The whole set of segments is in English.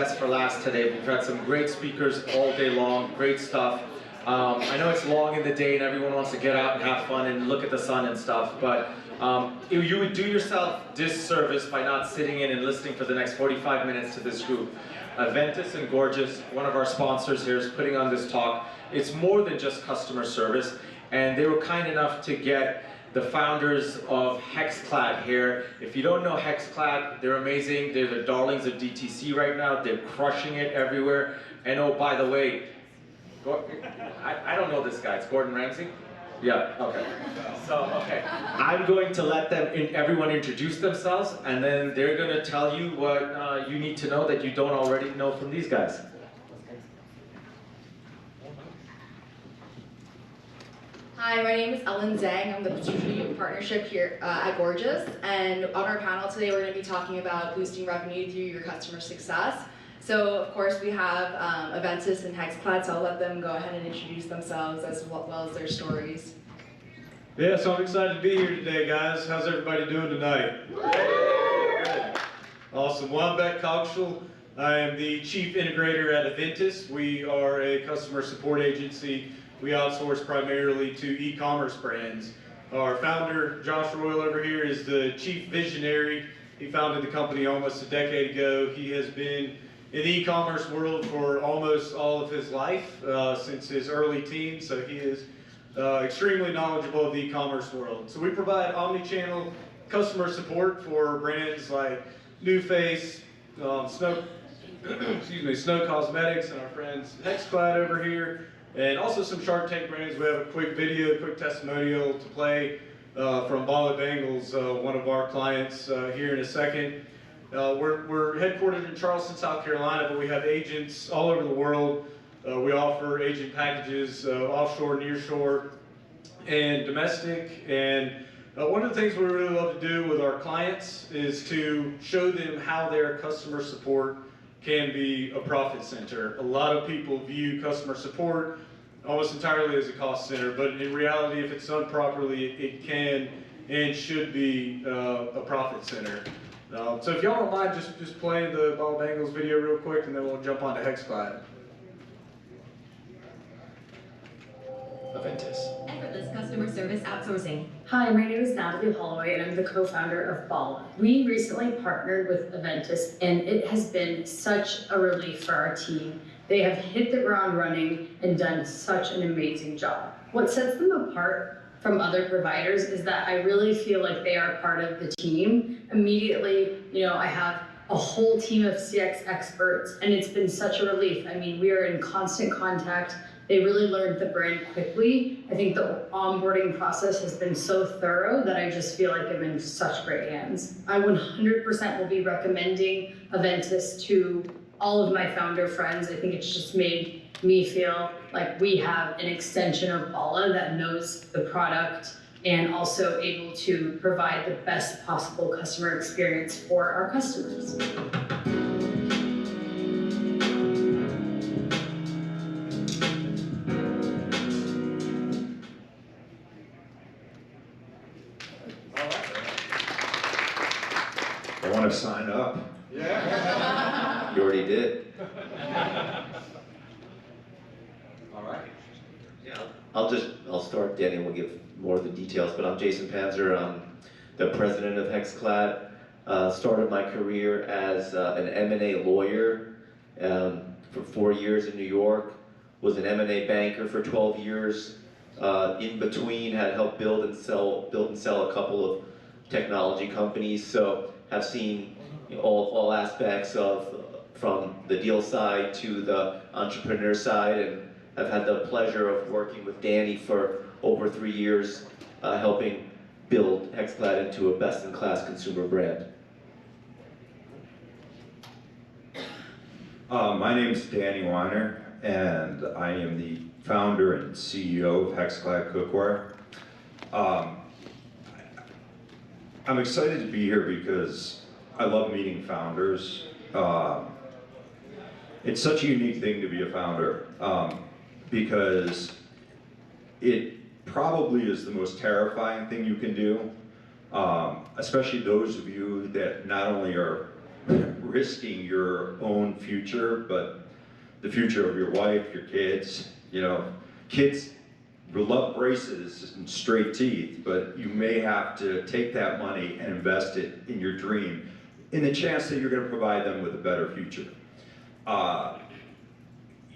best for last today. We've had some great speakers all day long, great stuff. I know it's long in the day and everyone wants to get out and have fun and look at the sun and stuff, but you would do yourself disservice by not sitting in and listening for the next 45 minutes to this group. Aventus and Gorgias, one of our sponsors here, is putting on this talk. It's more than just customer service, and they were kind enough to get the founders of Hexclad here. If you don't know Hexclad, they're amazing. They're the darlings of DTC right now. They're crushing it everywhere. And oh, by the way, I don't know this guy. It's Gordon Ramsay? Yeah, okay. So, okay. I'm going to let everyone introduce themselves, and then they're going to tell you what you need to know that you don't already know from these guys. Hi, my name is Ellen Zhang. I'm the Strategic Partnership here at Gorgias, and on our panel today we're going to be talking about boosting revenue through your customer success. So of course we have Aventus and Hexclad, so I'll let them go ahead and introduce themselves as well as their stories. Yeah, so I'm excited to be here today, guys. How's everybody doing tonight? Good. Awesome. Well, I'm Beck Coggeshall. I am the Chief Integrator at Aventus. We are a customer support agency. We outsource primarily to e-commerce brands. Our founder, Josh Royal over here, is the chief visionary. He founded the company almost a decade ago. He has been in the e-commerce world for almost all of his life, since his early teens, so he is extremely knowledgeable of the e-commerce world. So we provide omni-channel customer support for brands like NewFace, Snow Cosmetics, and our friends Hexclad over here. And also some Shark Tank brands. We have a quick video, quick testimonial to play from Bala Bangles, one of our clients, here in a second. We're headquartered in Charleston, South Carolina, but we have agents all over the world. We offer agent packages offshore, nearshore, and domestic. And one of the things we really love to do with our clients is to show them how their customer support can be a profit center. A lot of people view customer support almost entirely as a cost center, but in reality, if it's done properly, it can and should be a profit center. So if y'all don't mind just playing the Ball Bangles video real quick, and then we'll jump on to Hexclad. Aventus. Effortless customer service outsourcing. Hi, my name is Natalie Holloway, and I'm the co-founder of Bala. We recently partnered with Aventus, and it has been such a relief for our team. They have hit the ground running and done such an amazing job. What sets them apart from other providers is that I really feel like they are part of the team. Immediately, I have a whole team of CX experts, and it's been such a relief. I mean, we are in constant contact. They really learned the brand quickly. I think the onboarding process has been so thorough that I just feel like I'm in such great hands. I 100% will be recommending Aventus to all of my founder friends. I think it's just made me feel like we have an extension of Bala that knows the product and also able to provide the best possible customer experience for our customers. I want to sign up. Yeah. You already did. All right. Yeah. I'll start, Danny, and we'll give more of the details, but I'm Jason Panzer. I'm the president of Hexclad. Started my career as an M&A lawyer for 4 years in New York. Was an M&A banker for 12 years. In between, had helped build and sell a couple of technology companies. So have seen all aspects of from the deal side to the entrepreneur side, and I've had the pleasure of working with Danny for over 3 years, helping build Hexclad into a best-in-class consumer brand. My name's Danny Weiner, and I am the founder and CEO of Hexclad Cookware. I'm excited to be here because I love meeting founders. It's such a unique thing to be a founder because it probably is the most terrifying thing you can do, especially those of you that not only are risking your own future, but the future of your wife, your kids. You know, kids will love braces and straight teeth, but you may have to take that money and invest it in your dream, in the chance that you're going to provide them with a better future.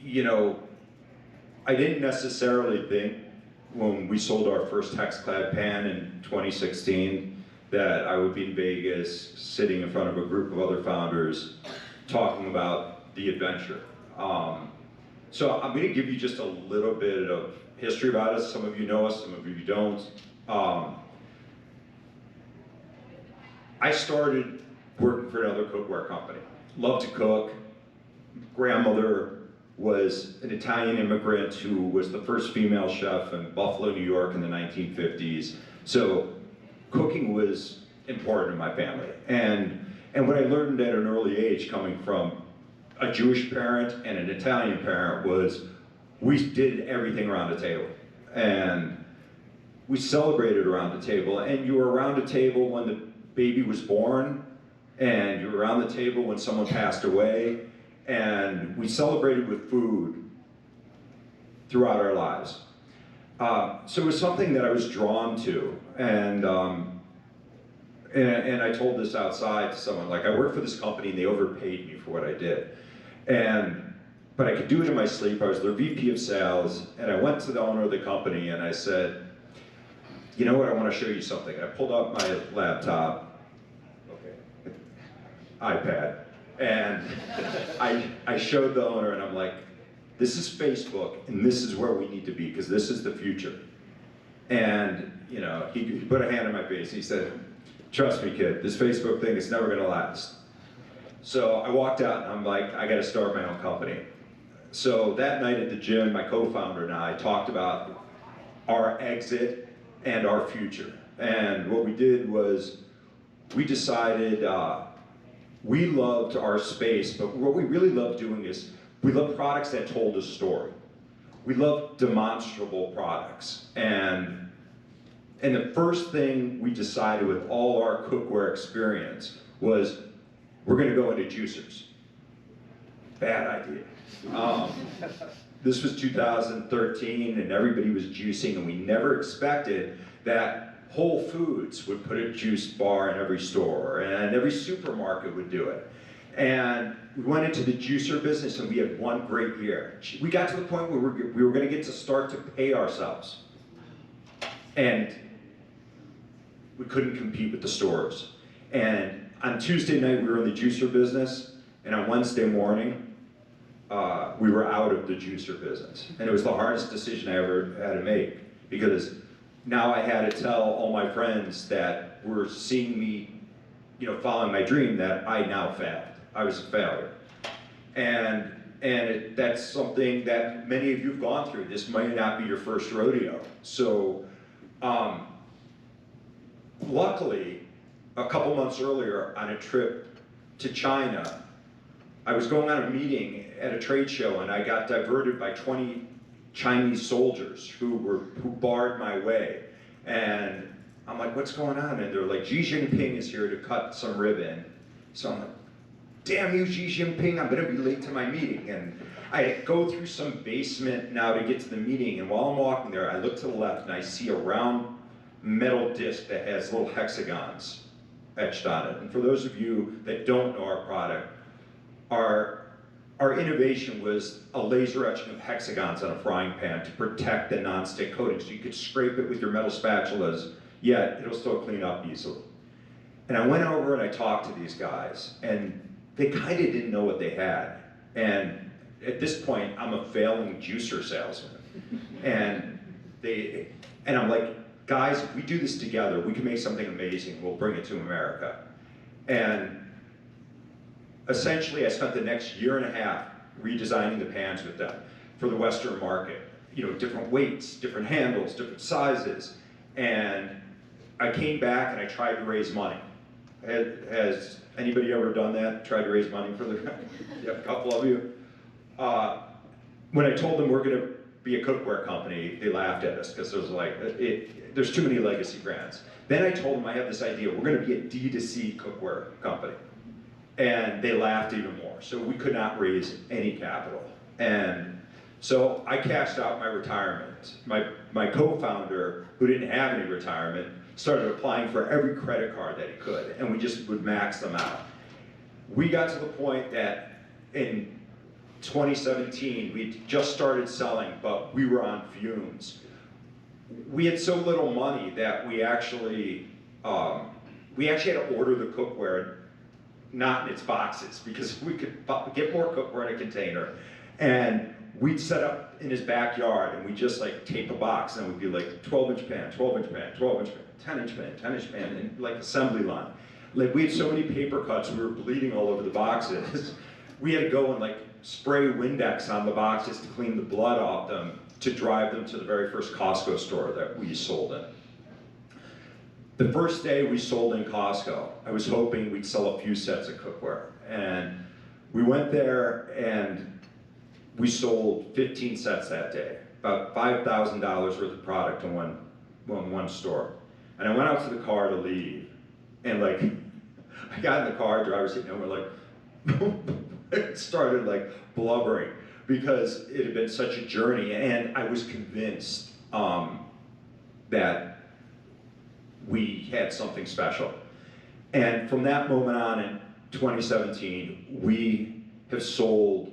You know, I didn't necessarily think when we sold our first Hexclad pan in 2016 that I would be in Vegas sitting in front of a group of other founders talking about the adventure. So I'm going to give you just a little bit of history about us. Some of you know us, some of you don't. I started working for another cookware company. Loved to cook. Grandmother was an Italian immigrant who was the first female chef in Buffalo, New York in the 1950s. So cooking was important in my family. And what I learned at an early age, coming from a Jewish parent and an Italian parent, was we did everything around the table. And we celebrated around the table. And you were around the table when the baby was born, and you were around the table when someone passed away, and we celebrated with food throughout our lives. So it was something that I was drawn to, and I told this outside to someone, like, I worked for this company and they overpaid me for what I did. But I could do it in my sleep. I was their VP of sales, and I went to the owner of the company and I said, you know what, I want to show you something. I pulled up my laptop, iPad, and I showed the owner, and I'm like, this is Facebook, and this is where we need to be, because this is the future. And you know, he put a hand on my face, and he said, trust me, kid, this Facebook thing is never gonna last. So I walked out, and I'm like, I gotta start my own company. So that night at the gym, my co-founder and I talked about our exit and our future. And what we did was, we decided, we loved our space, but what we really loved doing is, we loved products that told a story. We loved demonstrable products. And the first thing we decided with all our cookware experience was, we're gonna go into juicers. Bad idea. This was 2013, and everybody was juicing, and we never expected that Whole Foods would put a juice bar in every store, and every supermarket would do it. And we went into the juicer business, and we had one great year. We got to the point where we were going to get to start to pay ourselves. And we couldn't compete with the stores. And on Tuesday night, we were in the juicer business, and on Wednesday morning, we were out of the juicer business. And it was the hardest decision I ever had to make, because now I had to tell all my friends that were seeing me, you know, following my dream, that I now failed. I was a failure. And that's something that many of you have gone through. This might not be your first rodeo. So luckily, a couple months earlier on a trip to China, I was going on a meeting at a trade show, and I got diverted by 20 Chinese soldiers who barred my way. And I'm like, what's going on? And they're like, Xi Jinping is here to cut some ribbon. So I'm like, damn you, Xi Jinping, I'm gonna be late to my meeting. And I go through some basement now to get to the meeting, and while I'm walking there, I look to the left and I see a round metal disc that has little hexagons etched on it. And for those of you that don't know our product, our innovation was a laser etching of hexagons on a frying pan to protect the non-stick coating, so you could scrape it with your metal spatulas, yet it'll still clean up easily. And I went over and I talked to these guys, and they kind of didn't know what they had. And at this point, I'm a failing juicer salesman. And I'm like, guys, if we do this together, we can make something amazing. We'll bring it to America. And essentially, I spent the next year and a half redesigning the pans with them for the Western market. You know, different weights, different handles, different sizes. And I came back and I tried to raise money. Has anybody ever done that? Tried to raise money for the, yeah, a couple of you? When I told them we're gonna be a cookware company, they laughed at us, because there's like, there's too many legacy brands. Then I told them I have this idea, we're gonna be a D2C cookware company. And they laughed even more. So we could not raise any capital. And so I cashed out my retirement. My co-founder, who didn't have any retirement, started applying for every credit card that he could, and we just would max them out. We got to the point that in 2017, we just started selling, but we were on fumes. We had so little money that we actually had to order the cookware not in its boxes, because we could get more cookware in a container. And we'd set up in his backyard, and we'd just like tape a box, and it would be like 12-inch pan, 12-inch pan, 12-inch pan, 10-inch pan, 10-inch pan, and like assembly line. Like we had so many paper cuts, we were bleeding all over the boxes. We had to go and like spray Windex on the boxes to clean the blood off them to drive them to the very first Costco store that we sold in. The first day we sold in Costco, I was hoping we'd sell a few sets of cookware. And we went there and we sold 15 sets that day, about $5,000 worth of product in one store. And I went out to the car to leave, and like, I got in the car, driver's seat, and we're like, it started like blubbering because it had been such a journey, and I was convinced that we had something special. And from that moment on in 2017, we have sold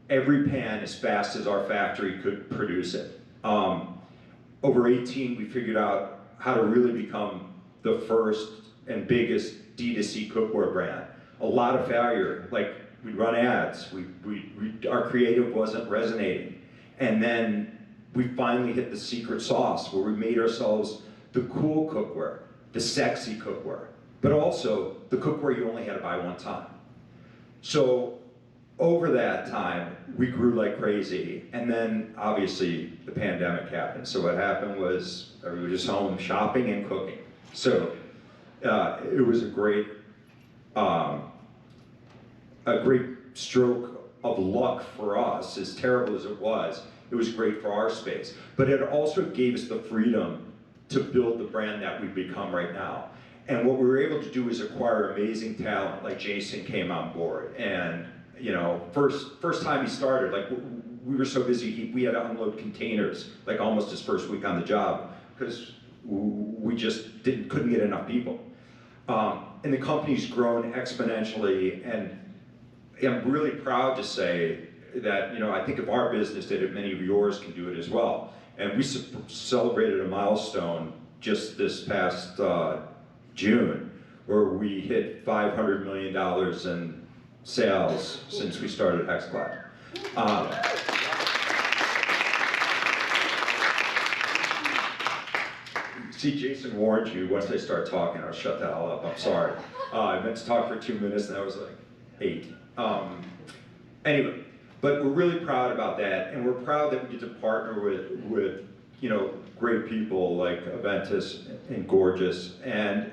every pan as fast as our factory could produce it. Over 18, we figured out how to really become the first and biggest D2C cookware brand. A lot of failure, like we'd run ads, our creative wasn't resonating. And then we finally hit the secret sauce where we made ourselves the cool cookware, the sexy cookware, but also the cookware you only had to buy one time. So over that time, we grew like crazy, and then obviously the pandemic happened. So what happened was we were just home shopping and cooking. So it was a great stroke of luck for us. As terrible as it was great for our space. But it also gave us the freedom to build the brand that we've become right now. And what we were able to do is acquire amazing talent, like Jason came on board. And you know, first time he started, like we were so busy, we had to unload containers, like almost his first week on the job, because we just couldn't get enough people. And the company's grown exponentially, and I'm really proud to say that, you know, I think if our business did it, many of yours can do it as well. And we celebrated a milestone just this past June, where we hit $500 million in sales since we started Hexclad. See, Jason warned you, once I start talking, I'll shut that all up, I'm sorry. I meant to talk for 2 minutes and that was like 8. Anyway, but we're really proud about that, and we're proud that we get to partner with you know, great people like Aventus and Gorgias and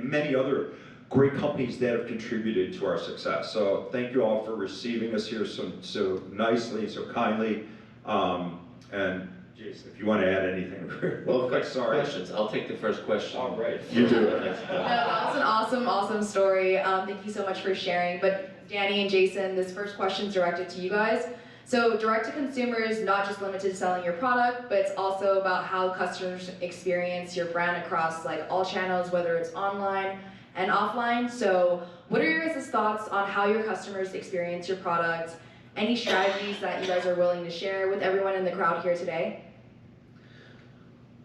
many other great companies that have contributed to our success. So thank you all for receiving us here so nicely, so kindly. And Jason, if you want to add anything. Well, quick questions. I'll take the first question. All right. You do it. No, that was an awesome story. Thank you so much for sharing. But Danny and Jason, this first question is directed to you guys. So direct to consumer is not just limited to selling your product, but it's also about how customers experience your brand across like all channels, whether it's online and offline. So what are your guys' thoughts on how your customers experience your product? Any strategies that you guys are willing to share with everyone in the crowd here today?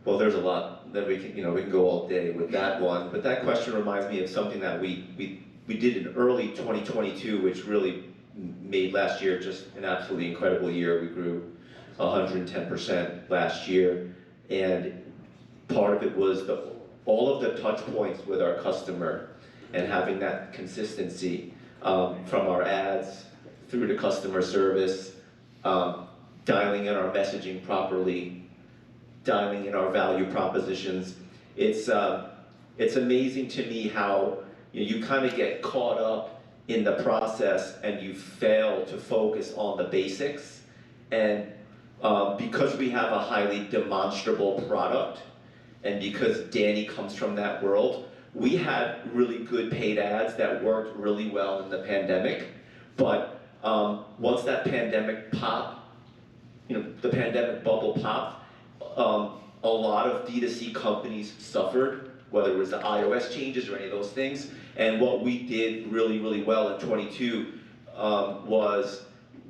Well, there's a lot that we can go all day with that one, but that question reminds me of something that we did in early 2022, which really made last year just an absolutely incredible year. We grew 110% last year, and part of it was all of the touch points with our customer and having that consistency from our ads through to customer service, dialing in our messaging properly, dialing in our value propositions. It's amazing to me how you kind of get caught up in the process and you fail to focus on the basics. And because we have a highly demonstrable product, and because Danny comes from that world, we had really good paid ads that worked really well in the pandemic, but once that pandemic popped, the pandemic bubble popped, a lot of D2C companies suffered, whether it was the iOS changes or any of those things. And what we did really, really well in 22 was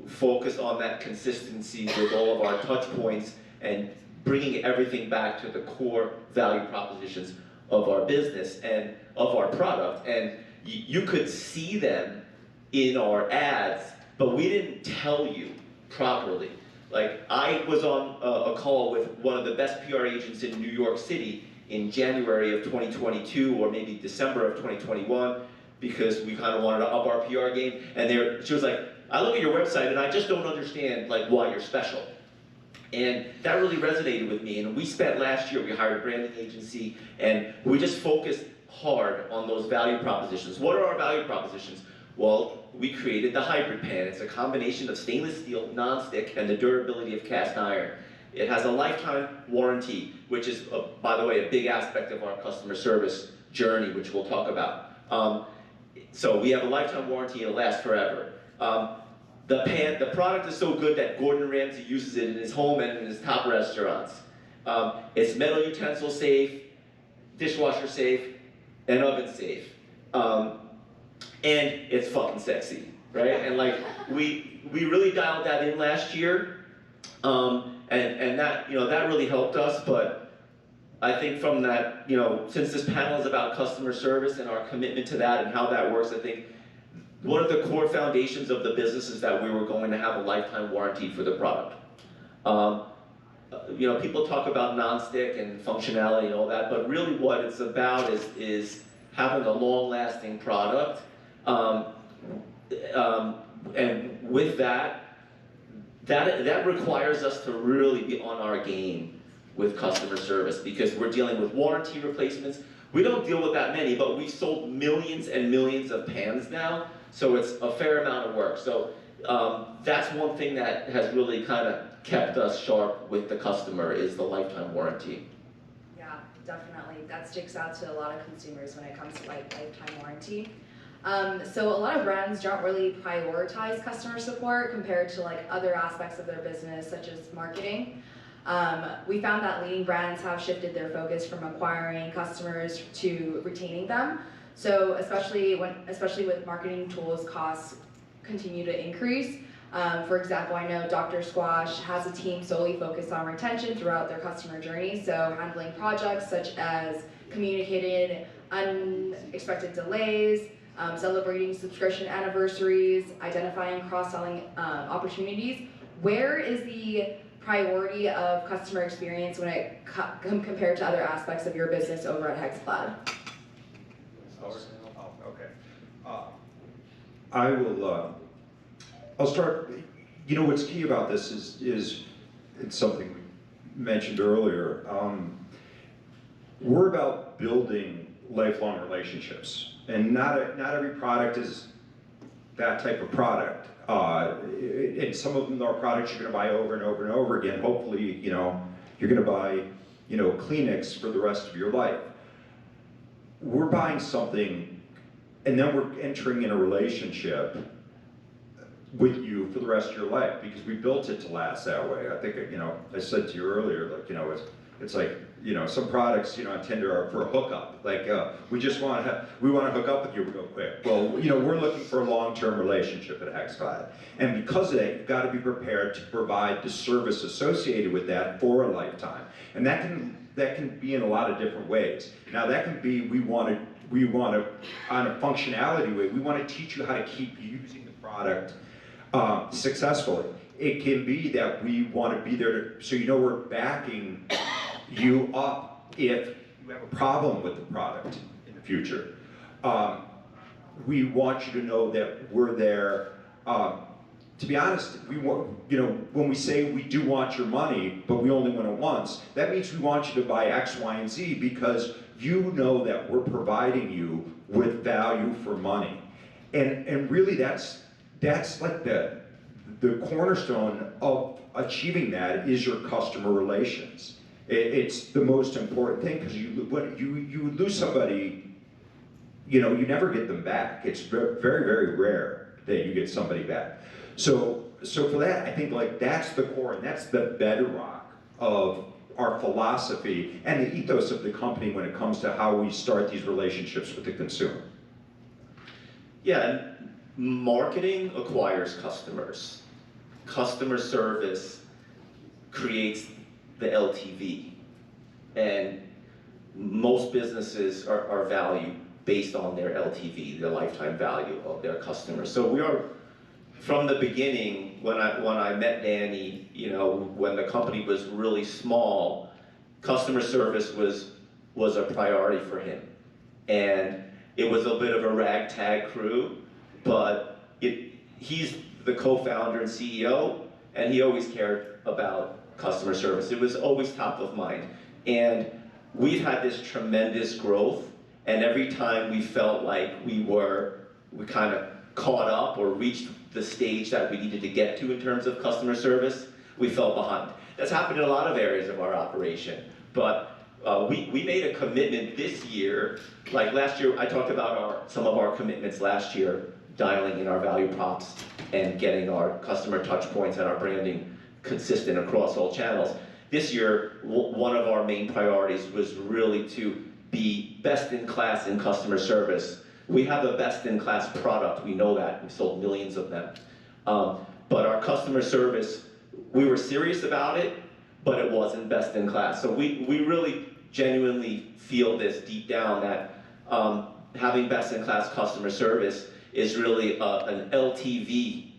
focus on that consistency with all of our touch points and bringing everything back to the core value propositions of our business and of our product. And you could see them in our ads, but we didn't tell you properly. Like, I was on a call with one of the best PR agents in New York City in January of 2022, or maybe December of 2021, because we kind of wanted to up our PR game. And she was like, I look at your website and I just don't understand like why you're special. And that really resonated with me. And we spent last year, we hired a branding agency, and we just focused hard on those value propositions. What are our value propositions? Well, we created the hybrid pan. It's a combination of stainless steel, non-stick, and the durability of cast iron. It has a lifetime warranty, which is, by the way, a big aspect of our customer service journey, which we'll talk about. So we have a lifetime warranty and it lasts forever. The product is so good that Gordon Ramsay uses it in his home and in his top restaurants. It's metal utensil safe, dishwasher safe, and oven safe. And it's fucking sexy, right? And like, we really dialed that in last year, and that, that really helped us. But I think from that, since this panel is about customer service and our commitment to that and how that works, I think one of the core foundations of the business is that we were going to have a lifetime warranty for the product. People talk about non-stick and functionality and all that, but really what it's about is having a long-lasting product. And with that requires us to really be on our game with customer service, because we're dealing with warranty replacements. We don't deal with that many, but we've sold millions and millions of pans now, so it's a fair amount of work. So that's one thing that has really kind of kept us sharp with the customer, is the lifetime warranty. Yeah, definitely. That sticks out to a lot of consumers when it comes to lifetime warranty. So a lot of brands don't really prioritize customer support compared to other aspects of their business, such as marketing. We found that leading brands have shifted their focus from acquiring customers to retaining them. So especially with marketing tools, costs continue to increase. For example, I know Dr. Squash has a team solely focused on retention throughout their customer journey, so handling projects such as communicating unexpected delays, celebrating subscription anniversaries, identifying cross-selling opportunities. Where is the priority of customer experience when it compared to other aspects of your business over at Hexclad? I will. I'll start. What's key about this is it's something we mentioned earlier. We're about building lifelong relationships, and not every product is that type of product. And some of them are products you're going to buy over and over and over again. Hopefully, you're going to buy, Kleenex for the rest of your life. We're buying something, and then we're entering in a relationship with you for the rest of your life, because we built it to last that way. I think, I said to you earlier, it's like, some products, on Tinder are for a hookup. We just want to hook up with you real quick. Well, we're looking for a long-term relationship at Hexclad. And because of that, you've got to be prepared to provide the service associated with that for a lifetime. And that can be in a lot of different ways. Now that can be, we want to, on a functionality way, we want to teach you how to keep using the product successfully. It can be that we want to be there so we're backing you up if you have a problem with the product in the future. We want you to know that we're there. To be honest, we want, when we say we do want your money, but we only want it once, that means we want you to buy X, Y, and Z, because you know that we're providing you with value for money. And really that's like the cornerstone of achieving that is your customer relations. It's the most important thing, because you lose somebody you know, you never get them back. It's very, very rare that you get somebody back. So for that, I think like that's the core and that's the bedrock of our philosophy and the ethos of the company when it comes to how we start these relationships with the consumer. Yeah, and marketing acquires customers. Customer service creates the LTV. And most businesses are valued based on their LTV, their lifetime value of their customers. So we are, from the beginning, when I met Danny, you know, when the company was really small, customer service was a priority for him. And it was a bit of a ragtag crew, but he's the co-founder and CEO, and he always cared about customer service. It was always top of mind. And we've had this tremendous growth, and every time we felt like we kind of caught up or reached the stage that we needed to get to in terms of customer service, we fell behind. That's happened in a lot of areas of our operation, but we made a commitment this year. Like last year, I talked about some of our commitments last year, dialing in our value props and getting our customer touch points and our branding consistent across all channels. This year, one of our main priorities was really to be best in class in customer service. We have a best in class product, we know that, we've sold millions of them. But our customer service, we were serious about it, but it wasn't best in class. So we really genuinely feel this deep down that having best in class customer service is really an LTV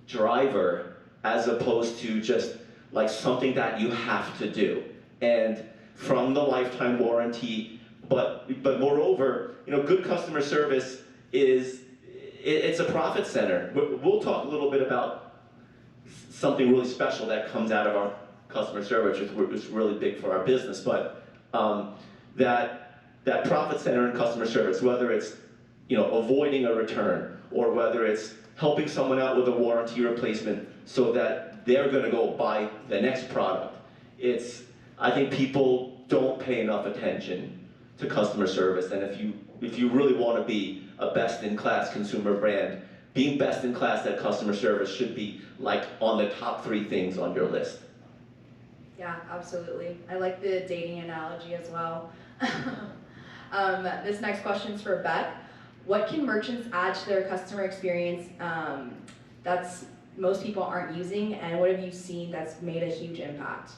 driver as opposed to just like something that you have to do. And from the lifetime warranty, but moreover, you know, good customer service it's a profit center. We'll talk a little bit about something really special that comes out of our customer service, which is really big for our business, but that profit center in customer service, whether it's, you know, avoiding a return or whether it's helping someone out with a warranty replacement so that they're going to go buy the next product. I think people don't pay enough attention to customer service, and if you really want to be a best-in-class consumer brand, being best-in-class at customer service should be like on the top 3 things on your list. Yeah, absolutely. I like the dating analogy as well. This next question is for Beck. What can merchants add to their customer experience that's most people aren't using, and what have you seen that's made a huge impact?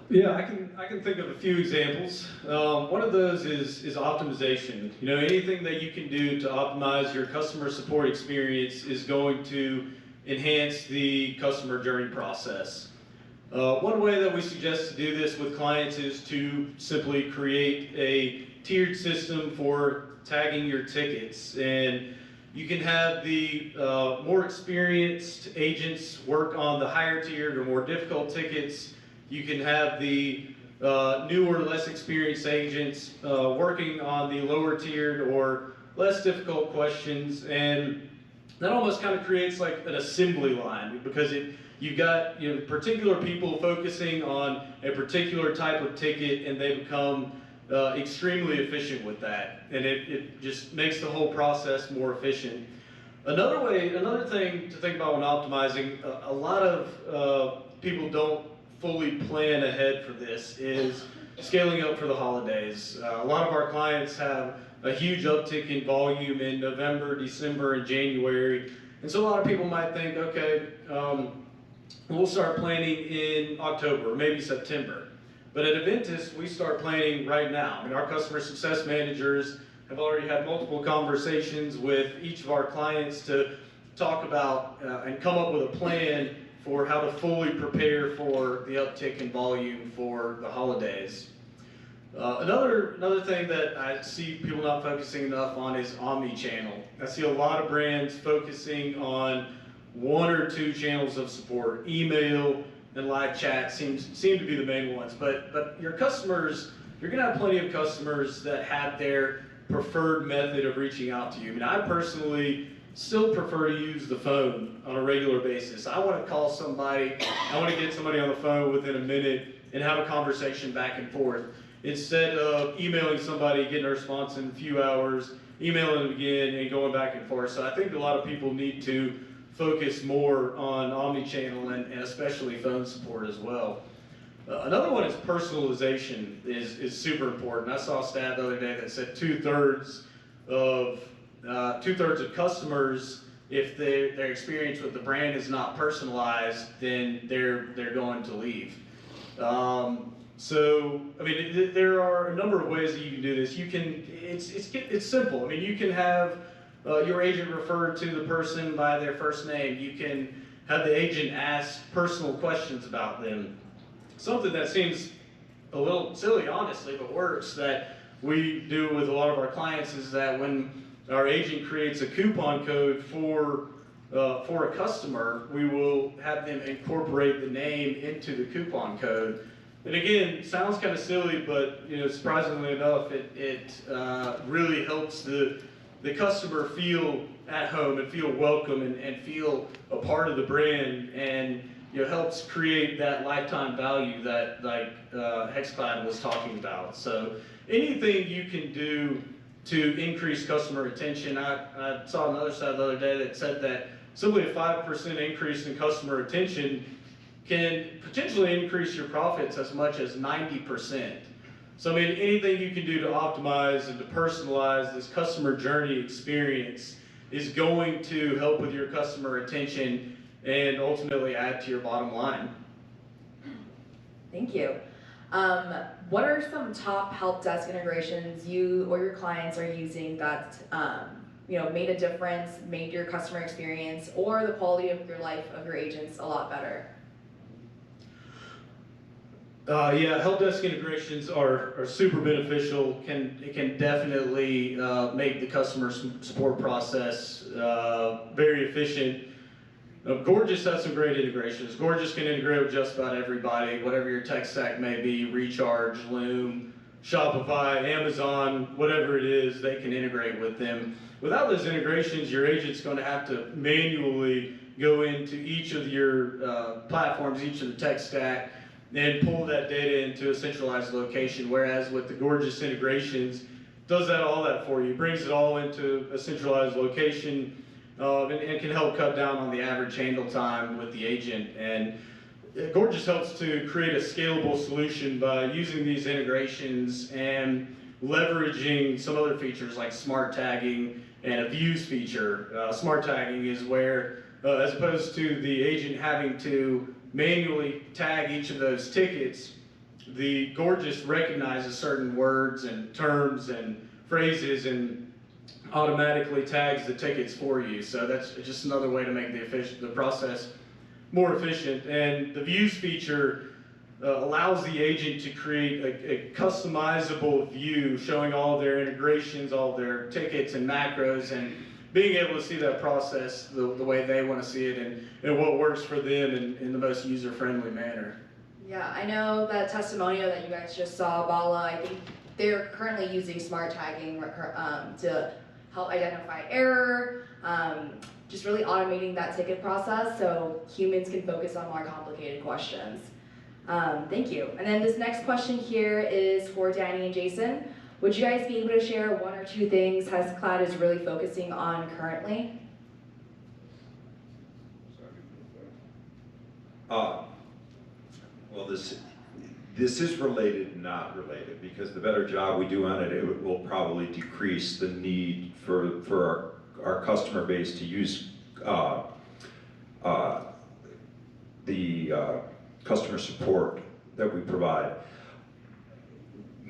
Yeah, I can think of a few examples. One of those is optimization. You know, anything that you can do to optimize your customer support experience is going to enhance the customer journey process. One way that we suggest to do this with clients is to simply create a tiered system for tagging your tickets, and you can have the more experienced agents work on the higher tiered or more difficult tickets. You can have the newer, less experienced agents working on the lower tiered or less difficult questions, and that almost kind of creates like an assembly line, because you've got, you know, particular people focusing on a particular type of ticket, and they become extremely efficient with that, and it just makes the whole process more efficient. Another thing to think about when optimizing, a lot of people don't fully plan ahead for this, is scaling up for the holidays. A lot of our clients have a huge uptick in volume in November, December, and January, and so a lot of people might think, okay, we'll start planning in October, maybe September. But at Aventus, we start planning right now. I mean, our customer success managers have already had multiple conversations with each of our clients to talk about and come up with a plan for how to fully prepare for the uptick in volume for the holidays. Another thing that I see people not focusing enough on is omni-channel. I see a lot of brands focusing on 1 or 2 channels of support. Email and live chat seem to be the main ones, but your customers, you're gonna have plenty of customers that have their preferred method of reaching out to you. I mean, I personally still prefer to use the phone on a regular basis. I want to call somebody, I want to get somebody on the phone within a minute and have a conversation back and forth. instead of emailing somebody, getting a response in a few hours, emailing them again, and going back and forth. So I think a lot of people need to focus more on omni-channel and especially phone support as well. Another one is personalization is super important. I saw a stat the other day that said two-thirds of customers, if their experience with the brand is not personalized, then they're going to leave. So I mean, there are a number of ways that you can do this. You can it's simple. I mean, you can have your agent refer to the person by their first name. You can have the agent ask personal questions about them. Something that seems a little silly, honestly, but works, that we do with a lot of our clients is that when our agent creates a coupon code for a customer, we will have them incorporate the name into the coupon code. And again, sounds kind of silly, but surprisingly enough, it really helps the customer feel at home and feel welcome and feel a part of the brand, and helps create that lifetime value that Hexclad was talking about. So anything you can do to increase customer retention. I saw another stat the other day that said that simply a 5% increase in customer retention can potentially increase your profits as much as 90%. So I mean, anything you can do to optimize and to personalize this customer journey experience is going to help with your customer retention and ultimately add to your bottom line. Thank you. What are some top help desk integrations you or your clients are using that made a difference, made your customer experience or the quality of your life of your agents a lot better? Yeah, help desk integrations are super beneficial. It can definitely make the customer support process very efficient. Gorgias has some great integrations. Gorgias can integrate with just about everybody, whatever your tech stack may be, Recharge, Loom, Shopify, Amazon, whatever it is, they can integrate with them. Without those integrations, your agent's going to have to manually go into each of your platforms, each of the tech stack, and pull that data into a centralized location, whereas with the Gorgias integrations, does all that for you, brings it all into a centralized location, and can help cut down on the average handle time with the agent. And Gorgias helps to create a scalable solution by using these integrations and leveraging some other features like smart tagging and a views feature. Smart tagging is where, as opposed to the agent having to manually tag each of those tickets, the Gorgias recognizes certain words and terms and phrases and automatically tags the tickets for you. So that's just another way to make the process more efficient. And the views feature allows the agent to create a customizable view showing all of their integrations, all of their tickets and macros, and being able to see that process the way they want to see it and what works for them in the most user-friendly manner. Yeah, I know that testimonial that you guys just saw, Bala, I think they're currently using smart tagging to help identify error, just really automating that ticket process so humans can focus on more complicated questions. Thank you. And then this next question here is for Danny and Jason. Would you guys be able to share one or two things Hexclad is really focusing on currently? Well, this is related, not related, because the better job we do on it, it will probably decrease the need for our customer base to use the customer support that we provide.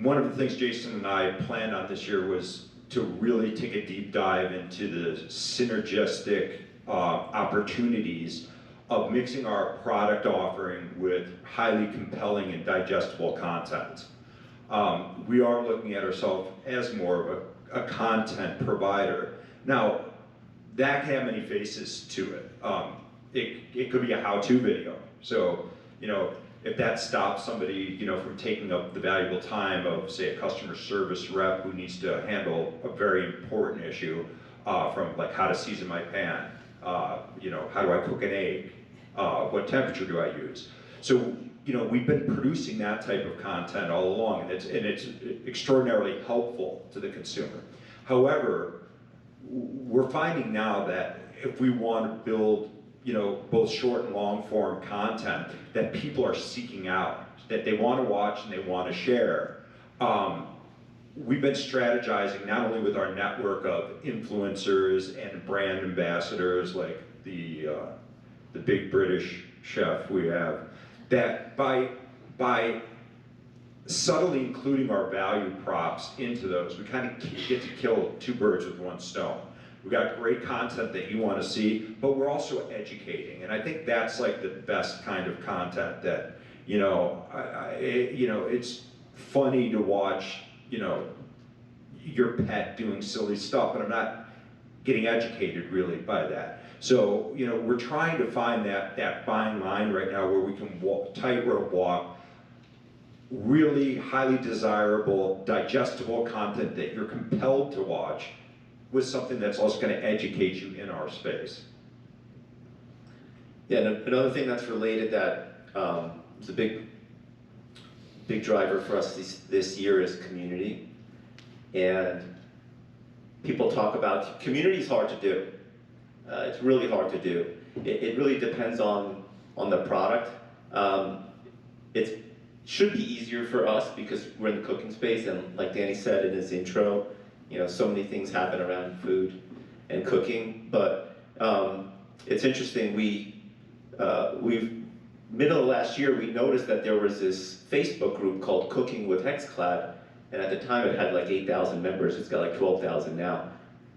One of the things Jason and I planned on this year was to really take a deep dive into the synergistic opportunities of mixing our product offering with highly compelling and digestible content. We are looking at ourselves as more of a content provider. Now, that can have many faces to it. It could be a how-to video. So, if that stops somebody, from taking up the valuable time of, say, a customer service rep who needs to handle a very important issue, from like how to season my pan, how do I cook an egg, what temperature do I use? So, you know, we've been producing that type of content all along, and it's extraordinarily helpful to the consumer. However, we're finding now that if we want to build, you know, both short and long form content that people are seeking out, that they want to watch and they want to share, we've been strategizing not only with our network of influencers and brand ambassadors like the big British chef we have, that by subtly including our value props into those, we kind of get to kill two birds with one stone. We've got great content that you want to see, but we're also educating, and I think that's like the best kind of content that, you know, you know, it's funny to watch, you know, your pet doing silly stuff, but I'm not getting educated really by that. So, you know, we're trying to find that fine line right now where we can tightrope walk really highly desirable, digestible content that you're compelled to watch with something that's also going to educate you in our space. Yeah, and another thing that's related that is a big driver for us this year is community. And people talk about community is hard to do. It's really hard to do. It really depends on the product. It should be easier for us because we're in the cooking space, and like Danny said in his intro, you know, so many things happen around food and cooking. But it's interesting. We've middle of last year we noticed that there was this Facebook group called Cooking with Hexclad, and at the time it had like 8,000 members. It's got like 12,000 now.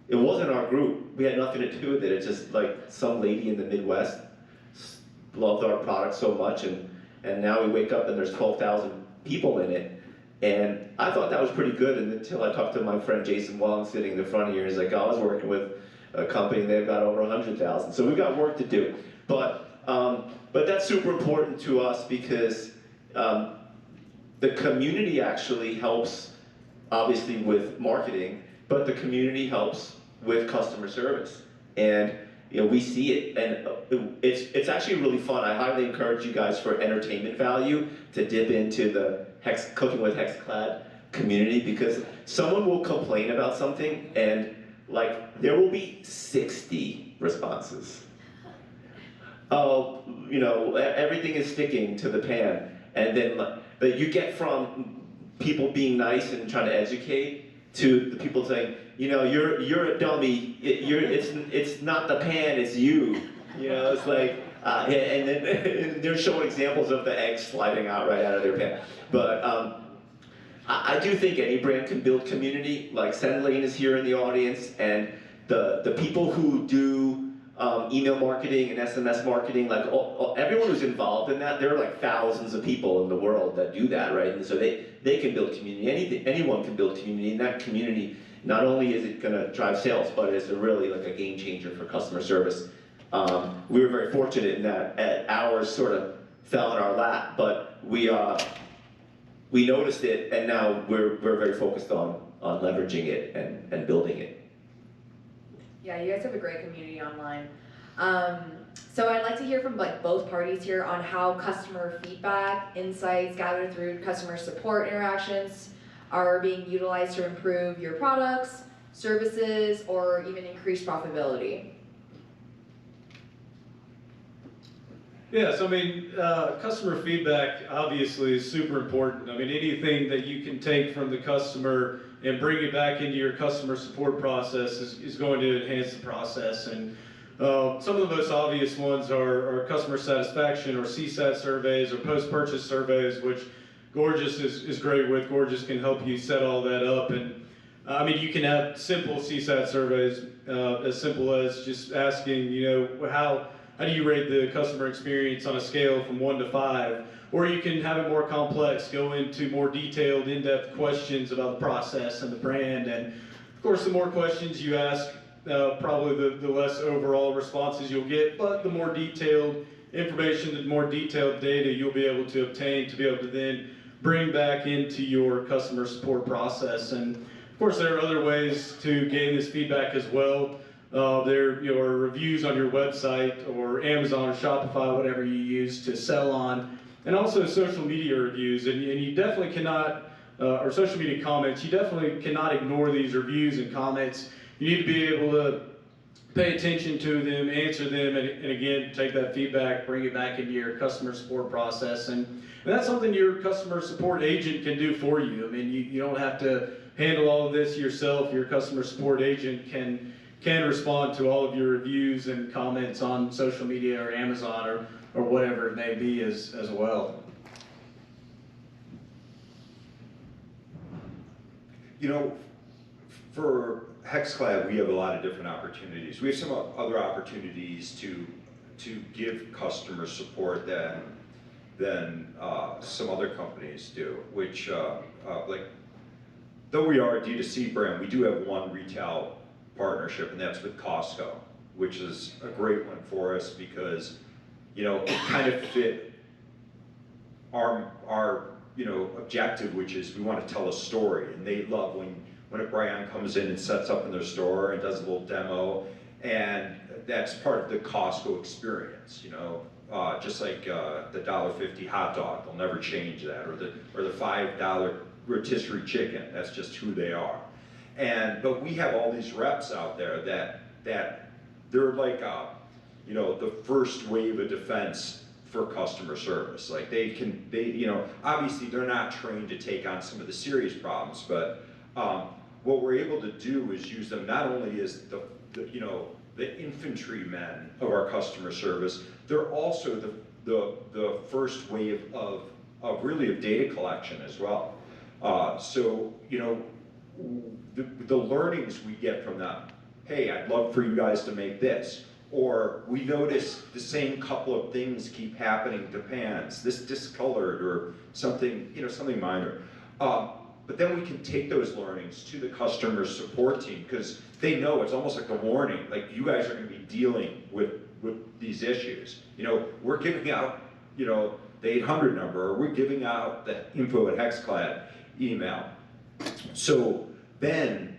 It wasn't our group. We had nothing to do with it. It's just like some lady in the Midwest loved our product so much, and now we wake up and there's 12,000 people in it. And I thought that was pretty good until I talked to my friend Jason Wong sitting in the front of here. He's like, oh, I was working with a company, they've got over 100,000. So we've got work to do. But that's super important to us because the community actually helps, obviously, with marketing, but the community helps with customer service. And you know, we see it, and it's actually really fun. I highly encourage you guys for entertainment value to dip into the Cooking with Hexclad community, because someone will complain about something and like there will be 60 responses. Oh, you know, everything is sticking to the pan, and then that you get from people being nice and trying to educate to the people saying, you know, you're a dummy. It's not the pan, it's you. You know, it's like, and then they're showing examples of the eggs sliding out right out of their pan. But I do think any brand can build community. Like Lane is here in the audience, and the people who do email marketing and SMS marketing, like everyone who's involved in that, there are like thousands of people in the world that do that, right? And so they can build community. Anyone can build community, and that community, not only is it going to drive sales, but it's really like a game changer for customer service. We were very fortunate in that ours sort of fell in our lap, but we noticed it, and now we're very focused on leveraging it and building it. Yeah, you guys have a great community online. So I'd like to hear from like both parties here on how customer feedback, insights gathered through customer support interactions are being utilized to improve your products, services, or even increase profitability. Yeah, so I mean, customer feedback obviously is super important. I mean, anything that you can take from the customer and bring it back into your customer support process is going to enhance the process. And some of the most obvious ones are customer satisfaction or CSAT surveys or post-purchase surveys, which Gorgias is great with. Gorgias can help you set all that up. And I mean, you can have simple CSAT surveys, as simple as just asking, you know, how do you rate the customer experience on a scale from 1 to 5? Or you can have it more complex, go into more detailed, in-depth questions about the process and the brand. And of course, the more questions you ask, probably the less overall responses you'll get, but the more detailed information, the more detailed data you'll be able to obtain to be able to then bring back into your customer support process. And of course, there are other ways to gain this feedback as well. There are reviews on your website or Amazon or Shopify, whatever you use to sell on. And also social media reviews, and you definitely cannot, or social media comments, you definitely cannot ignore these reviews and comments. You need to be able to pay attention to them, answer them, and again, take that feedback, bring it back into your customer support process. And that's something your customer support agent can do for you. I mean, you don't have to handle all of this yourself. Your customer support agent can respond to all of your reviews and comments on social media or Amazon or whatever it may be as well. You know, for Hexclad, we have a lot of different opportunities. We have some other opportunities to give customer support than some other companies do, which like, though we are a D2C brand, we do have one retail partnership, and that's with Costco, which is a great one for us because, you know, it kind of fit our you know, objective, which is we want to tell a story, and they love when a brand comes in and sets up in their store and does a little demo, and that's part of the Costco experience, you know, just like the $1.50 hot dog, they'll never change that, or the $5 rotisserie chicken, that's just who they are. But we have all these reps out there that they're like, you know, the first wave of defense for customer service. Like they you know, obviously they're not trained to take on some of the serious problems, but what we're able to do is use them not only as the you know, the infantrymen of our customer service, they're also the first wave of really of data collection as well. So, you know, the learnings we get from them, hey, I'd love for you guys to make this, or we notice the same couple of things keep happening to pans, this discolored or something, you know, something minor. But then we can take those learnings to the customer support team because they know it's almost like a warning, like you guys are going to be dealing with these issues. You know, we're giving out, you know, the 800 number, or we're giving out the info at Hexclad email. So then,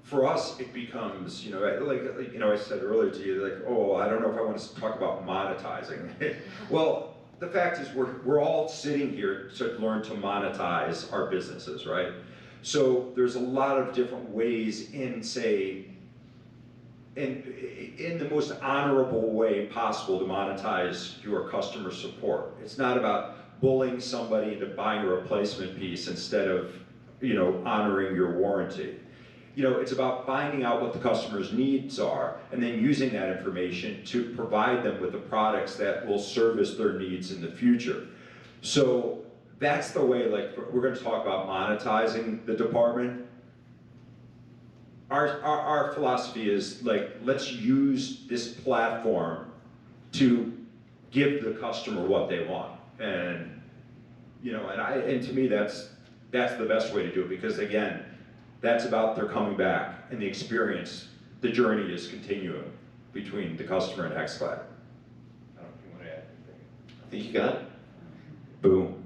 for us, it becomes, you know, like you know, I said earlier to you, like, oh, I don't know if I want to talk about monetizing. Well, the fact is, we're all sitting here to learn to monetize our businesses, right? So there's a lot of different ways in, say, in the most honorable way possible to monetize your customer support. It's not about bullying somebody into buying a replacement piece instead of, you know, honoring your warranty. You know, it's about finding out what the customer's needs are and then using that information to provide them with the products that will service their needs in the future. So that's the way, like, we're going to talk about monetizing the department. Our philosophy is, like, let's use this platform to give the customer what they want. And, you know, and to me, that's the best way to do it because, again, that's about their coming back and the experience. The journey is continuing between the customer and Hexclad. I don't know if you want to add anything. I think you got it. Boom.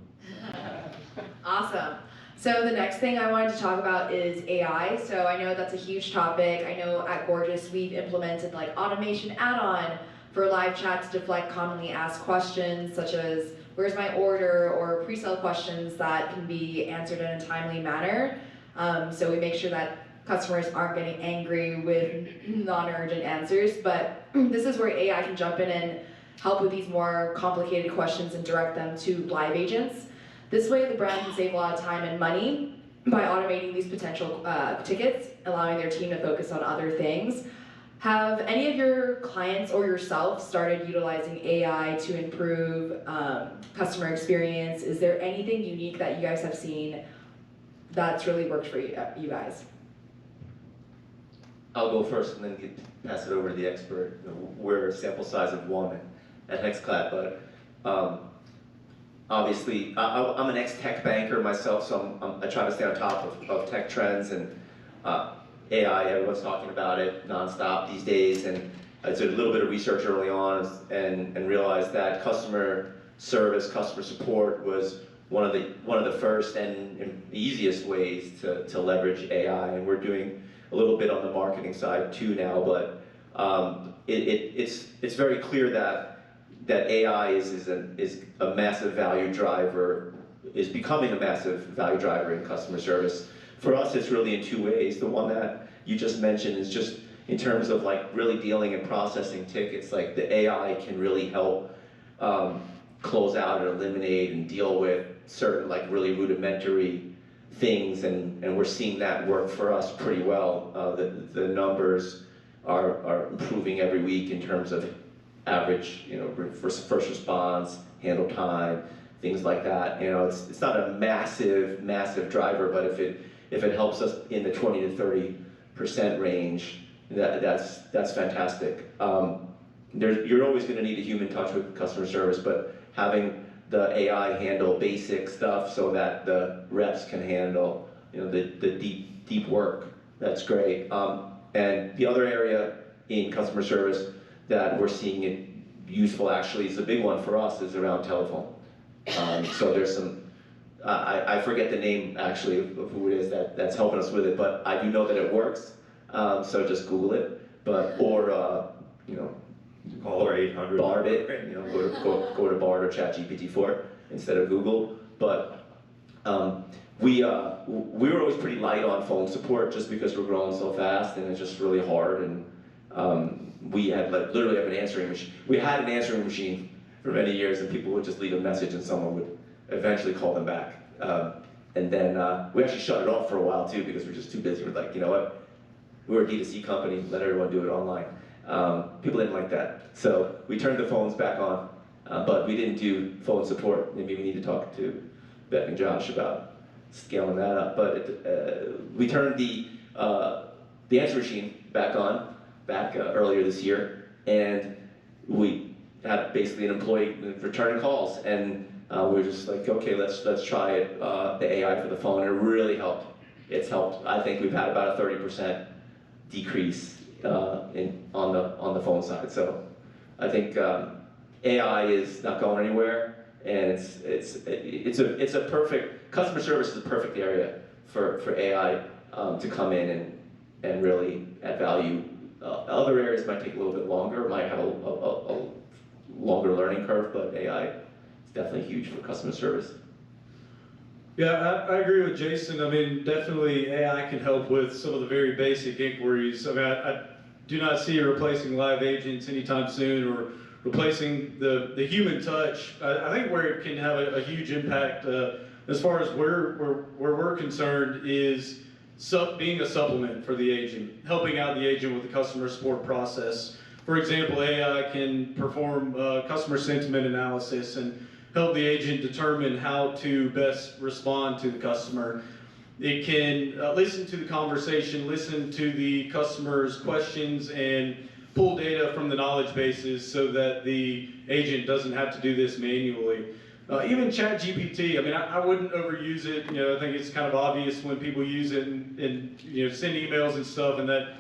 Awesome. So the next thing I wanted to talk about is AI. So I know that's a huge topic. I know at Gorgias we've implemented like automation add-on for live chat to deflect commonly asked questions such as where's my order or pre-sale questions that can be answered in a timely manner. So we make sure that customers aren't getting angry with non-urgent answers, but this is where AI can jump in and help with these more complicated questions and direct them to live agents. This way the brand can save a lot of time and money by automating these potential tickets, allowing their team to focus on other things. Have any of your clients or yourself started utilizing AI to improve customer experience? Is there anything unique that you guys have seen that's really worked for you guys? I'll go first and then pass it over to the expert. You know, we're a sample size of one at Hexclad, but obviously I'm an ex-tech banker myself, so I try to stay on top of tech trends and AI. Everyone's talking about it nonstop these days, and I did a little bit of research early on and realized that customer service, customer support was one of the first and easiest ways to leverage AI, and we're doing a little bit on the marketing side too now. But it's very clear that that AI is a massive value driver, is becoming a massive value driver in customer service. For us, it's really in two ways. The one that you just mentioned is just in terms of like really dealing and processing tickets. Like the AI can really help close out and eliminate and deal with certain like really rudimentary things, and we're seeing that work for us pretty well. The numbers are improving every week in terms of average, first response, handle time, things like that. It's not a massive driver, but if it helps us in the 20 to 30% range, that's fantastic. You're always going to need a human touch with customer service, but having the AI handle basic stuff so that the reps can handle the deep work, that's great. And the other area in customer service that we're seeing it useful, actually is a big one for us, is around telephone. So there's some, I forget the name actually of who it is that's helping us with it, but I do know that it works. So just Google it, Caller 800. Bard it, go to Bard or ChatGPT-4 instead of Google. But we were always pretty light on phone support just because we're growing so fast and it's just really hard. And we had literally have an answering machine. We had an answering machine for many years, and people would just leave a message and someone would eventually call them back. And then we actually shut it off for a while too because we're just too busy. We're like, you know what? We're a D2C company, let everyone do it online. People didn't like that. So we turned the phones back on, but we didn't do phone support. Maybe we need to talk to Beck and Josh about scaling that up. But we turned the answer machine back on, earlier this year, and we had basically an employee returning calls, and we were just like, okay, let's try it, the AI for the phone, and it really helped. It's helped. I think we've had about a 30% decrease on the phone side. So I think AI is not going anywhere, and it's a perfect, customer service is a perfect area for AI to come in and really add value. Other areas might take a little bit longer, might have a longer learning curve, but AI is definitely huge for customer service. Yeah, I agree with Jason. I mean, definitely AI can help with some of the very basic inquiries. I mean, I do not see it replacing live agents anytime soon or replacing the human touch. I think where it can have a huge impact as far as where we're concerned is being a supplement for the agent, helping out the agent with the customer support process. For example, AI can perform customer sentiment analysis and help the agent determine how to best respond to the customer. It can listen to the conversation, listen to the customer's questions, and pull data from the knowledge bases so that the agent doesn't have to do this manually. Even ChatGPT, I mean, I wouldn't overuse it. I think it's kind of obvious when people use it and send emails and stuff, and that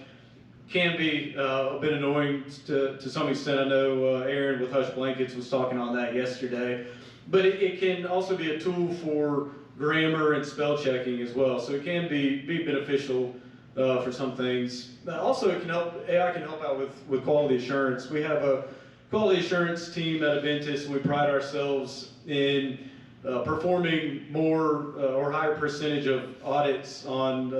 can be a bit annoying to some extent. I know Aaron with Hush Blankets was talking on that yesterday. But it can also be a tool for grammar and spell checking as well. So it can be beneficial for some things. Also, AI can help out with quality assurance. We have a quality assurance team at Aventus, and we pride ourselves in performing more or higher percentage of audits on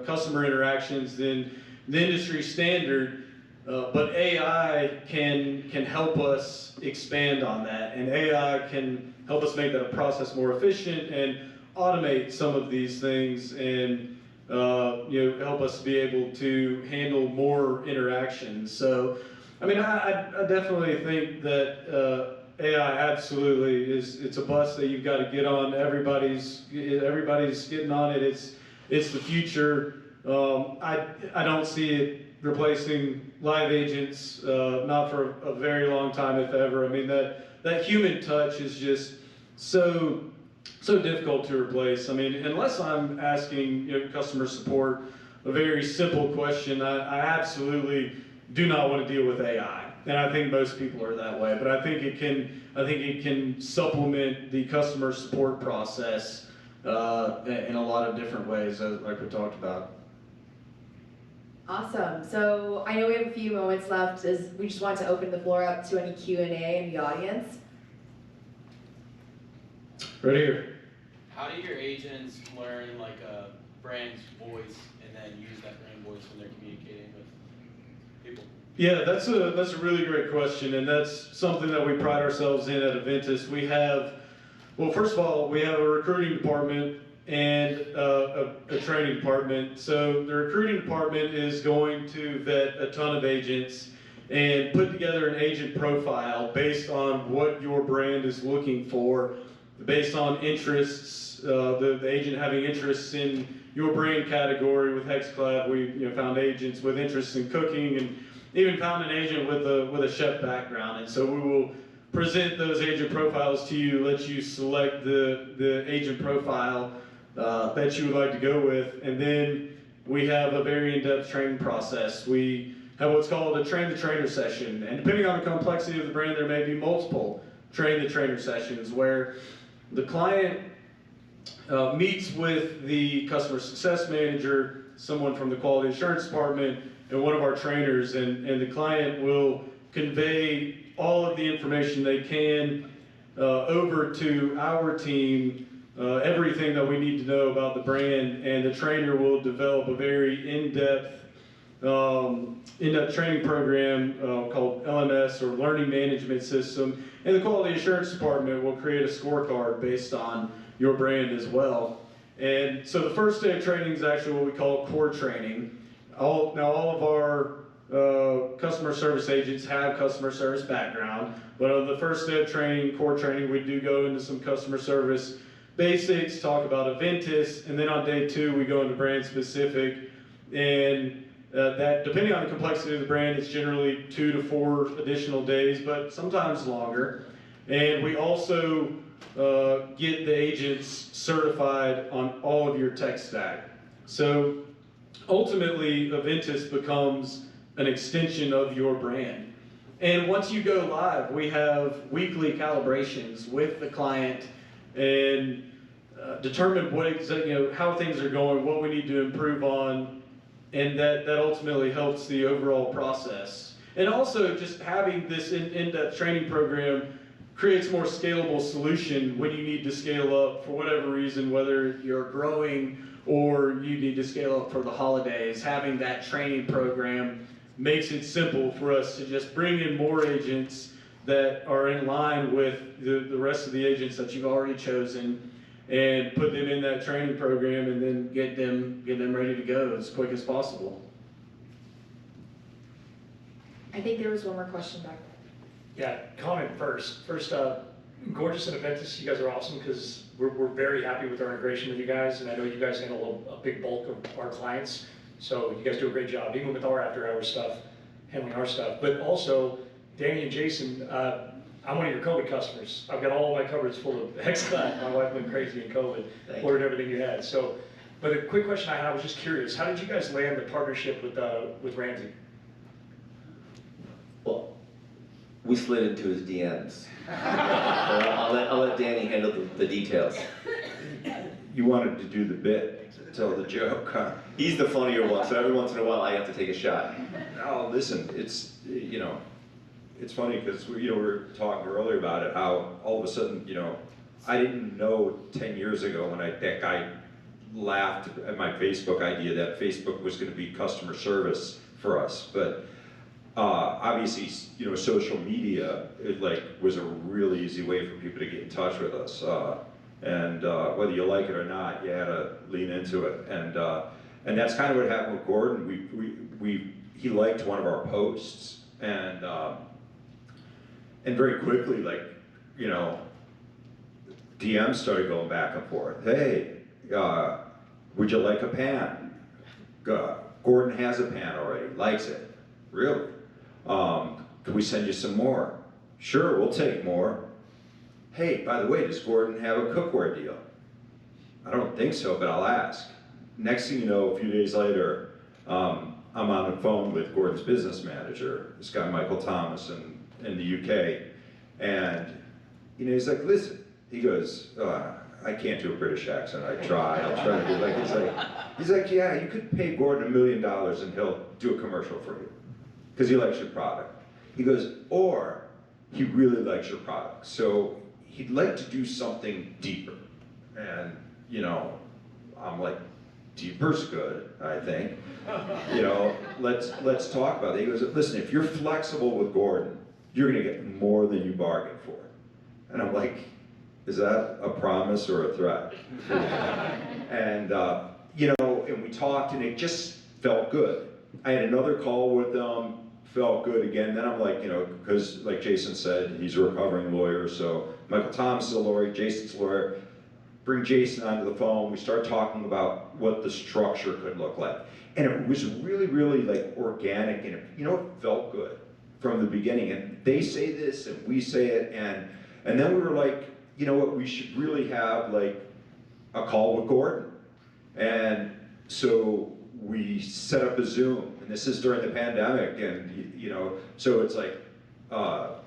customer interactions than the industry standard. But AI can help us expand on that, and AI can help us make that process more efficient and automate some of these things, and help us be able to handle more interactions. So, I mean, I definitely think that AI absolutely it's a bus that you've got to get on. Everybody's getting on it. It's the future. I don't see it replacing live agents, not for a very long time, if ever. I mean, that human touch is just so difficult to replace. I mean, unless I'm asking customer support a very simple question, I absolutely do not want to deal with AI, and I think most people are that way. But I think it can supplement the customer support process in a lot of different ways, like we talked about. Awesome. So I know we have a few moments left. As we just want to open the floor up to any Q&A in the audience. Right here. How do your agents learn like a brand's voice and then use that brand voice when they're communicating with people? Yeah, that's a really great question, and that's something that we pride ourselves in at Aventus. We have, well, first of all, we have a recruiting department and a training department. So the recruiting department is going to vet a ton of agents and put together an agent profile based on what your brand is looking for, based on interests, the agent having interests in your brand category. With Hexclad, we found agents with interests in cooking, and even found an agent with a chef background. And so we will present those agent profiles to you, let you select the agent profile that you would like to go with, and then we have a very in-depth training process. We have what's called a train-the-trainer session, and depending on the complexity of the brand, there may be multiple train-the-trainer sessions where the client meets with the customer success manager, someone from the quality assurance department, and one of our trainers, and the client will convey all of the information they can over to our team, everything that we need to know about the brand, and the trainer will develop a very in-depth training program called LMS, or Learning Management System, and the Quality Assurance Department will create a scorecard based on your brand as well. And so the first day of training is actually what we call core training. All of our customer service agents have customer service background, but on the first day of training, core training, we do go into some customer service basics, talk about Aventus, and then on day 2 we go into brand specific, and that, depending on the complexity of the brand, it's generally 2 to 4 additional days, but sometimes longer. And we also get the agents certified on all of your tech stack. So ultimately, Aventus becomes an extension of your brand. And once you go live, we have weekly calibrations with the client and determine how things are going, what we need to improve on, and that ultimately helps the overall process. And also, just having this in-depth training program creates a more scalable solution when you need to scale up for whatever reason, whether you're growing or you need to scale up for the holidays. Having that training program makes it simple for us to just bring in more agents that are in line with the rest of the agents that you've already chosen, and put them in that training program, and then get them ready to go as quick as possible. I think there was one more question back there. Yeah, comment first. First, Gorgias and Aventus, you guys are awesome because we're very happy with our integration with you guys, and I know you guys handle a big bulk of our clients, so you guys do a great job, even with our after-hours stuff, handling our stuff. But also, Danny and Jason, I'm one of your COVID customers. I've got all of my cupboards full of Hexclad. My wife went crazy in COVID, ordered everything you had. So, but a quick question I had, I was just curious, how did you guys land the partnership with Ramsey? Well, we slid into his DMs. I'll let Danny handle the details. You wanted to do the bit, to tell the joke, huh? He's the funnier one, so every once in a while I have to take a shot. No, listen, it's it's funny because we were talking earlier about it, how all of a sudden, I didn't know 10 years ago when that guy laughed at my Facebook idea that Facebook was going to be customer service for us, but obviously, social media, it was a really easy way for people to get in touch with us, and whether you like it or not, you had to lean into it, and that's kind of what happened with Gordon. He liked one of our posts, and very quickly, DMs started going back and forth. Hey, would you like a pan? Gordon has a pan already, likes it. Really? Can we send you some more? Sure, we'll take more. Hey, by the way, does Gordon have a cookware deal? I don't think so, but I'll ask. Next thing you know, a few days later, I'm on the phone with Gordon's business manager, this guy Michael Thomas in the UK, and he's like, listen, he goes, I can't do a British accent. I try. I'll try to do like he's like, yeah, you could pay Gordon $1 million and he'll do a commercial for you because he likes your product. He goes, or he really likes your product, so he'd like to do something deeper. And you know, I'm like, deeper's good, I think. You know, let's talk about it. He goes, listen, if you're flexible with Gordon, you're gonna get more than you bargained for. And I'm like, is that a promise or a threat? And you know, and we talked and it just felt good. I had another call with them, felt good again. Then I'm like, you know, because like Jason said, he's a recovering lawyer, so Michael Thomas is a lawyer, Jason's a lawyer. Bring Jason onto the phone, we start talking about what the structure could look like. And it was really, really like organic and you know, it felt good from the beginning. And they say this and we say it and then we were like, you know what, we should really have like a call with Gordon. And so we set up a Zoom, and this is during the pandemic, and you know, so it's like,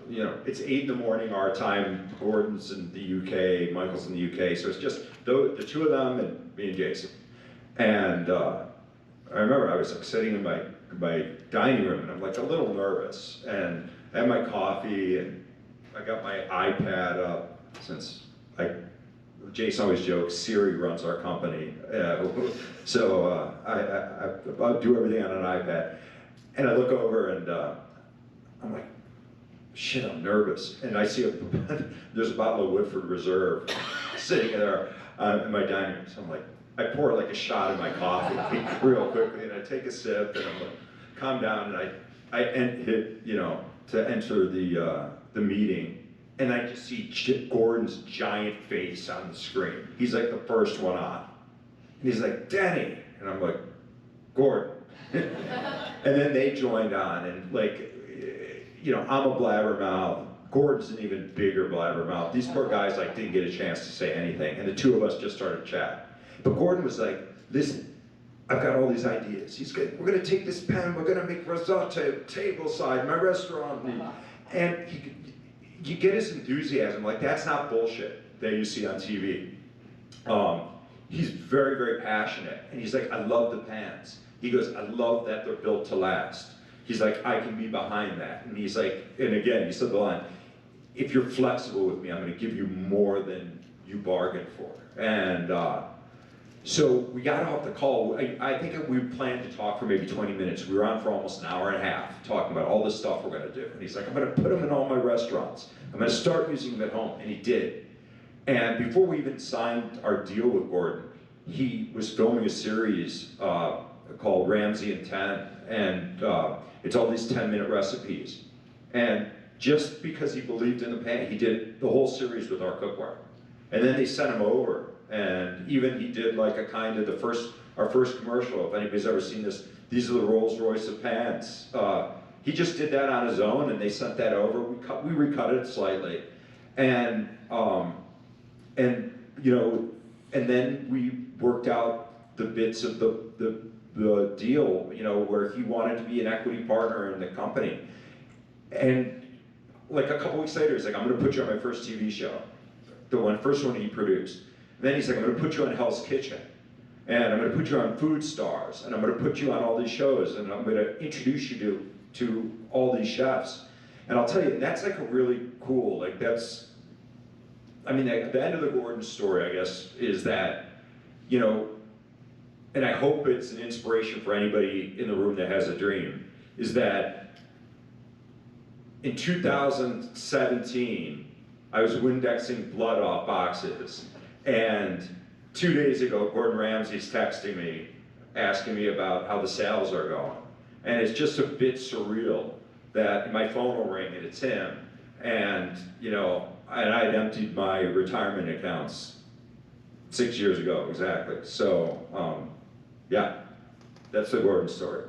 you know, it's 8 in the morning our time, Gordon's in the UK, Michael's in the UK, so it's just the two of them and me and Jason. And I remember I was like sitting in my dining room and I'm like a little nervous, and I had my coffee and I got my iPad up, since Jason always jokes, Siri runs our company, so I do everything on an iPad. And I look over and I'm like, shit, I'm nervous. And I see there's a bottle of Woodford Reserve sitting there in my dining room. So I'm like, I pour like a shot of my coffee real quickly, and I take a sip, and I'm like, calm down, and I hit, you know, to enter the meeting, and I just see Gordon's giant face on the screen. He's like the first one on. And he's like, Denny, and I'm like, Gordon. And then they joined on, and like, you know, I'm a blabbermouth. Gordon's an even bigger blabbermouth. These poor guys like didn't get a chance to say anything, and the two of us just started chatting. But Gordon was like, listen, I've got all these ideas. He's good. We're gonna take this pen, we're gonna make risotto, tableside, my restaurant. And you get his enthusiasm, like that's not bullshit that you see on TV. He's very, very passionate, and he's like, I love the pans. He goes, I love that they're built to last. He's like, I can be behind that. And he's like, and again, he said the line, if you're flexible with me, I'm gonna give you more than you bargained for. And so we got off the call. I think we planned to talk for maybe 20 minutes. We were on for almost an hour and a half talking about all the stuff we're gonna do. And he's like, I'm gonna put them in all my restaurants. I'm gonna start using them at home. And he did. And before we even signed our deal with Gordon, he was filming a series called Ramsay in 10. And it's all these 10-minute recipes. And just because he believed in the pan, he did the whole series with our cookware. And then they sent him over. And even he did like a kind of our first commercial, if anybody's ever seen this, these are the Rolls Royce of pans. He just did that on his own, and they sent that over. We recut it slightly. And you know, and then we worked out the bits of the deal, you know, where he wanted to be an equity partner in the company. And like a couple weeks later, he's like, I'm gonna put you on my first TV show. The first one he produced. And then he's like, I'm gonna put you on Hell's Kitchen. And I'm gonna put you on Food Stars. And I'm gonna put you on all these shows. And I'm gonna introduce you to all these chefs. And I'll tell you, that's like a really cool, like that's, I mean, the end of the Gordon story, I guess, is that, you know, and I hope it's an inspiration for anybody in the room that has a dream, is that in 2017, I was Windexing blood off boxes, and 2 days ago, Gordon Ramsay's texting me, asking me about how the sales are going. And it's just a bit surreal that my phone will ring and it's him, and you know, and I had emptied my retirement accounts 6 years ago, exactly. So, yeah, that's the Gordon story.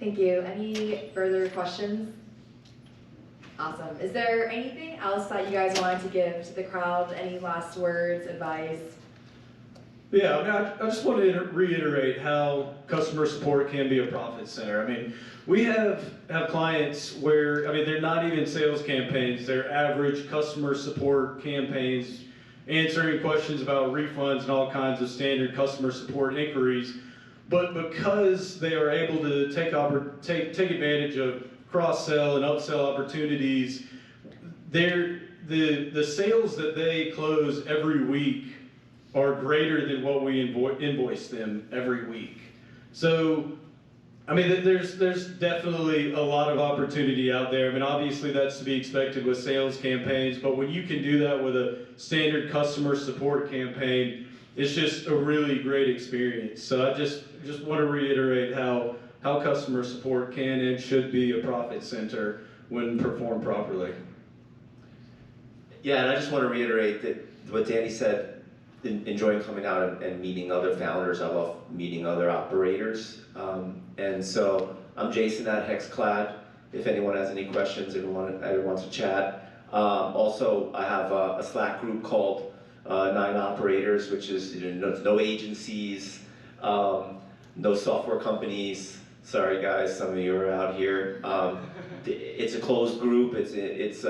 Thank you. Any further questions? Awesome. Is there anything else that you guys wanted to give to the crowd? Any last words, advice? Yeah, I mean, I just want to reiterate how customer support can be a profit center. I mean, we have clients where, I mean, they're not even sales campaigns, they're average customer support campaigns, answering questions about refunds and all kinds of standard customer support inquiries. But because they are able to take advantage of cross-sell and upsell opportunities, the sales that they close every week are greater than what we invoice them every week. So, I mean, there's definitely a lot of opportunity out there. I mean, obviously that's to be expected with sales campaigns, but when you can do that with a standard customer support campaign, it's just a really great experience. So I just want to reiterate how customer support can and should be a profit center when performed properly. Yeah, and I just want to reiterate that what Danny said, enjoying coming out and meeting other founders. I love meeting other operators. And so I'm Jason at Hexclad. If anyone has any questions, anyone wants to chat. Also, I have a Slack group called 9 Operators, which is no agencies, no software companies. Sorry guys, some of you are out here. It's a closed group. It's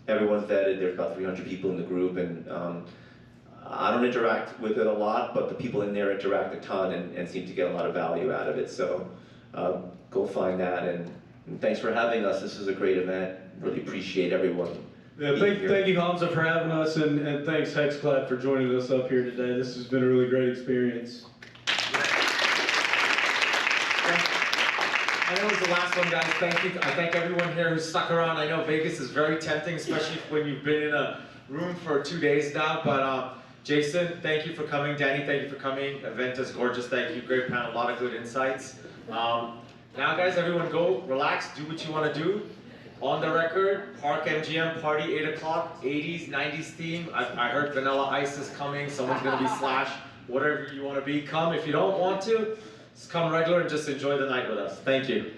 everyone's vetted. There's about 300 people in the group, and I don't interact with it a lot, but the people in there interact a ton and seem to get a lot of value out of it. So go find that, and thanks for having us. This is a great event. Really appreciate everyone. Yeah, thank you Hamza for having us, and thanks Hexclad for joining us up here today. This has been a really great experience. I know it was the last one, guys. Thank you. I thank everyone here who stuck around. I know Vegas is very tempting, especially when you've been in a room for 2 days now, but Jason, thank you for coming. Danny, thank you for coming. Aventus, Gorgias, thank you. Great panel, a lot of good insights. Now, guys, everyone go, relax, do what you want to do. On the record, Park MGM party, 8 o'clock, 80s, 90s theme. I heard Vanilla Ice is coming. Someone's going to be Slash. Whatever you want to be, come. If you don't want to, just come regular and just enjoy the night with us. Thank you.